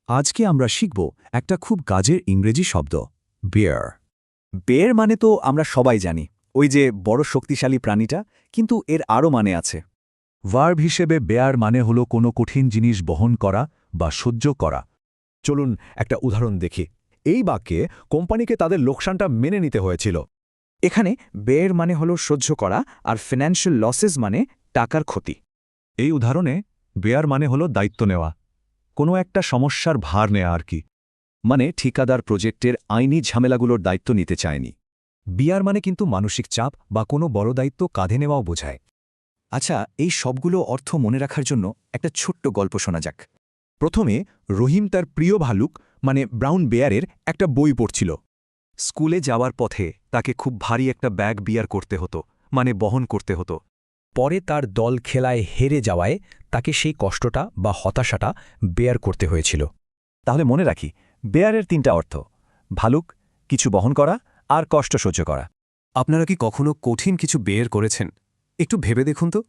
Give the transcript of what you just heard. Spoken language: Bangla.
আজকে আমরা শিখব একটা খুব কাজের ইংরেজি শব্দ বেয়ার। বেয়ার মানে তো আমরা সবাই জানি, ওই যে বড় শক্তিশালী প্রাণীটা, কিন্তু এর আরও মানে আছে। ভার্ব হিসেবে বেয়ার মানে হলো কোনো কঠিন জিনিস বহন করা বা সহ্য করা। চলুন একটা উদাহরণ দেখি। এই বাক্যে কোম্পানিকে তাদের লোকসানটা মেনে নিতে হয়েছিল। এখানে বেয়ার মানে হলো সহ্য করা, আর ফিনান্সিয়াল লসেস মানে টাকার ক্ষতি। এই উদাহরণে বেয়ার মানে হলো দায়িত্ব নেওয়া, কোনো একটা সমস্যার ভার নেয়া আর কি। মানে ঠিকাদার প্রজেক্টের আইনি ঝামেলাগুলোর দায়িত্ব নিতে চায়নি। বিয়ার মানে কিন্তু মানসিক চাপ বা কোনো বড় দায়িত্ব কাঁধে নেওয়াও বোঝায়। আচ্ছা, এই সবগুলো অর্থ মনে রাখার জন্য একটা ছোট্ট গল্প শোনা যাক। প্রথমে রহিম তার প্রিয় ভালুক মানে ব্রাউন বেয়ারের একটা বই পড়ছিল। স্কুলে যাওয়ার পথে তাকে খুব ভারী একটা ব্যাগ বিয়ার করতে হতো, মানে বহন করতে হতো। পরে তার দল খেলায় হেরে যাওয়ায় তাকে সেই কষ্টটা বা হতাশাটা বেয়ার করতে হয়েছিল। তাহলে মনে রাখি, বেয়ারের তিনটা অর্থ: ভালুক, কিছু বহন করা, আর কষ্ট সহ্য করা। আপনারা কি কখনো কঠিন কিছু বের করেছেন? একটু ভেবে দেখুন তো।